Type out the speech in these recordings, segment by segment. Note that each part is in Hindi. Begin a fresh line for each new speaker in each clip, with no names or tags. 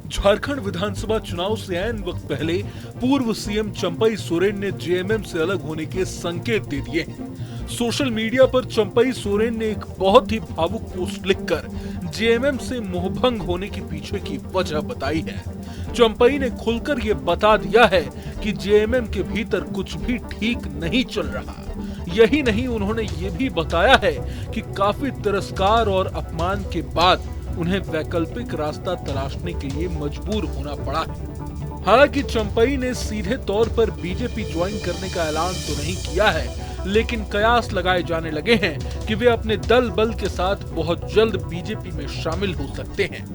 झारखंड विधानसभा चुनाव से ऐन वक्त पहले पूर्व सीएम चंपई सोरेन ने जेएमएम से अलग होने के संकेत दे दिए हैं। सोशल मीडिया पर चंपई सोरेन ने एक बहुत ही भावुक पोस्ट लिखकर जेएमएम से मोहभंग होने के पीछे की वजह बताई है। चंपई ने खुलकर ये बता दिया है कि जेएमएम के भीतर कुछ भी ठीक नहीं चल रहा। यही नहीं, उन्होंने ये भी बताया है कि काफी तिरस्कार और अपमान के बाद उन्हें वैकल्पिक रास्ता तलाशने के लिए मजबूर होना पड़ा है। हालांकि चंपई ने सीधे तौर पर बीजेपी ज्वाइन करने का ऐलान तो नहीं किया है, लेकिन कयास लगाए जाने लगे हैं कि वे अपने दल बल के साथ बहुत जल्द बीजेपी में शामिल हो सकते हैं।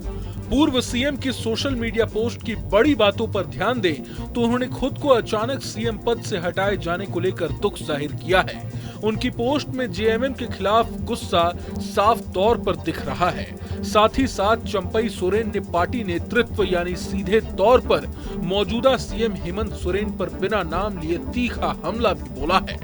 पूर्व सीएम की सोशल मीडिया पोस्ट की बड़ी बातों पर ध्यान दें तो उन्होंने खुद को अचानक सीएम पद से हटाए जाने को लेकर दुख जाहिर किया है। उनकी पोस्ट में जेएमएम के खिलाफ गुस्सा साफ तौर पर दिख रहा है। साथ ही साथ चंपई सोरेन ने पार्टी नेतृत्व यानी सीधे तौर पर मौजूदा सीएम हेमंत सोरेन पर बिना नाम लिए तीखा हमला भी बोला है।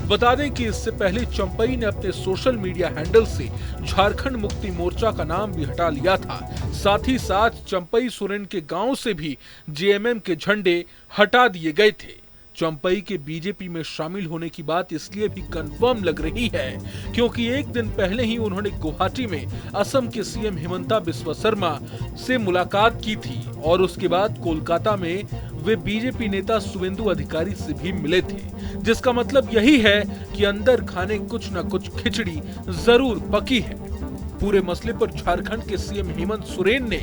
बता दें कि इससे पहले चंपई ने अपने सोशल मीडिया हैंडल से झारखंड मुक्ति मोर्चा का नाम भी हटा लिया था। साथ ही साथ चंपई सोरेन के गांव से भी जेएमएम के झंडे हटा दिए गए थे। चंपई के बीजेपी में शामिल होने की बात इसलिए भी कंफर्म लग रही है क्योंकि एक दिन पहले ही उन्होंने गुवाहाटी में असम के सीएम हिमंता बिस्वा शर्मा से मुलाकात की थी और उसके बाद कोलकाता में वे बीजेपी नेता शुवेंदु अधिकारी से भी मिले थे, जिसका मतलब यही है कि अंदर खाने कुछ न कुछ खिचड़ी जरूर पकी है। पूरे मसले पर झारखंड के सीएम हेमंत सोरेन ने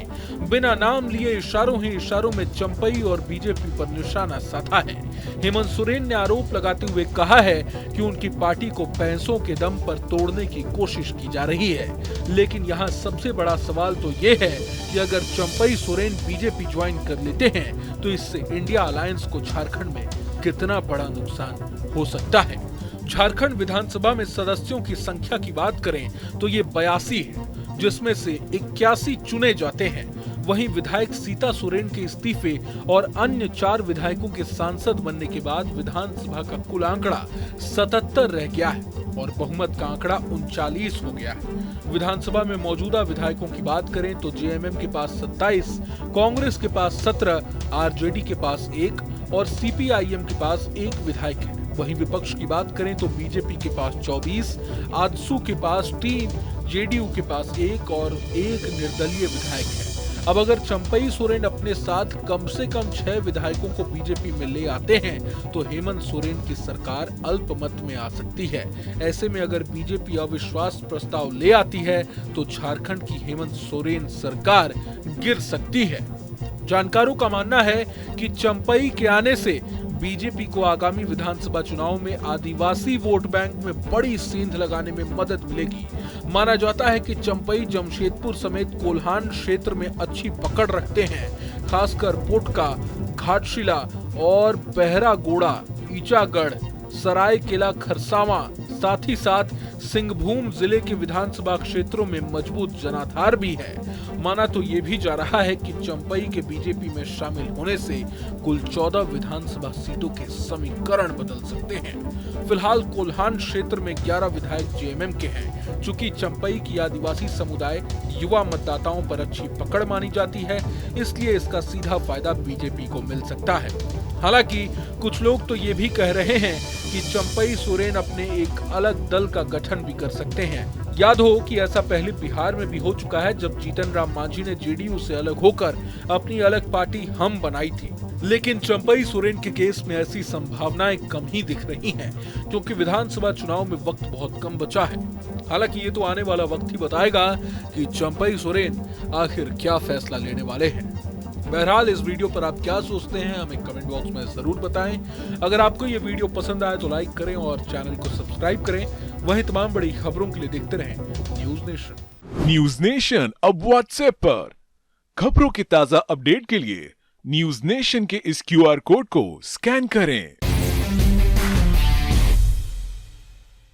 बिना नाम लिए इशारों ही इशारों में चंपई और बीजेपी पर निशाना साधा है। हेमंत सोरेन ने आरोप लगाते हुए कहा है कि उनकी पार्टी को पैसों के दम पर तोड़ने की कोशिश की जा रही है। लेकिन यहाँ सबसे बड़ा सवाल तो ये है कि अगर चंपई सोरेन बीजेपी ज्वाइन कर लेते हैं तो इससे इंडिया अलायंस को झारखंड में कितना बड़ा नुकसान हो सकता है। झारखंड विधानसभा में सदस्यों की संख्या की बात करें तो ये 82 है, जिसमें से 81 चुने जाते हैं। वहीं विधायक सीता सोरेन के इस्तीफे और अन्य 4 विधायकों के सांसद बनने के बाद विधानसभा का कुल आंकड़ा 77 रह गया है और बहुमत का आंकड़ा 39 हो गया है। विधानसभा में मौजूदा विधायकों की बात करें तो जेएमएम के पास 27, कांग्रेस के पास 17, आरजेडी के पास 1 और सीपीआईएम के पास 1 विधायक है। वहीं विपक्ष की बात करें तो बीजेपी के पास 24, आजसू के पास 3, जेडीयू के पास 1 और 1 निर्दलीय विधायक है। अब अगर चंपई सोरेन अपने साथ कम से कम 6 विधायकों को बीजेपी में ले आते हैं तो हेमंत सोरेन की सरकार अल्पमत में आ सकती है। ऐसे में अगर बीजेपी अविश्वास प्रस्ताव ले आती है तो झारखंड की हेमंत सोरेन सरकार गिर सकती है। जानकारों का मानना है कि चंपई के आने से बीजेपी को आगामी विधानसभा चुनाव में आदिवासी वोट बैंक में बड़ी सेंध लगाने में मदद मिलेगी। माना जाता है कि चंपई जमशेदपुर समेत कोल्हान क्षेत्र में अच्छी पकड़ रखते हैं। खासकर पोटका, घाटशिला और बहरागोड़ा, ईचागढ़, सरायकेला खरसावां, साथ ही साथ सिंहभूम जिले के विधानसभा क्षेत्रों में मजबूत जनाधार भी है। माना तो ये भी जा रहा है कि चंपई के बीजेपी में शामिल होने से कुल 14 विधानसभा सीटों के समीकरण बदल सकते हैं। फिलहाल कोल्हान क्षेत्र में 11 विधायक जेएमएम के हैं। चूंकि चंपई की आदिवासी समुदाय युवा मतदाताओं पर अच्छी पकड़ मानी जाती है, इसलिए इसका सीधा फायदा बीजेपी को मिल सकता है। हालांकि कुछ लोग तो ये भी कह रहे हैं कि चंपई सोरेन अपने एक अलग दल का गठन भी कर सकते हैं। याद हो कि ऐसा पहले बिहार में भी हो चुका है जब जीतन राम मांझी ने जेडीयू से अलग होकर अपनी अलग पार्टी हम बनाई थी। लेकिन चंपई सोरेन के केस में ऐसी संभावनाएं कम ही दिख रही हैं, क्योंकि विधानसभा चुनाव में वक्त बहुत कम बचा है। हालांकि ये तो आने वाला वक्त ही बताएगा कि चंपई सोरेन आखिर क्या फैसला लेने वाले हैं। बहरहाल इस वीडियो पर आप क्या सोचते हैं हमें कमेंट बॉक्स में जरूर बताएं। अगर आपको ये वीडियो पसंद आए तो लाइक करें और चैनल को सब्सक्राइब करें। वहीं तमाम बड़ी खबरों के लिए देखते रहें न्यूज नेशन।
न्यूज नेशन अब व्हाट्सएप पर खबरों के ताजा अपडेट के लिए न्यूज नेशन के इस क्यूआर कोड को स्कैन करें।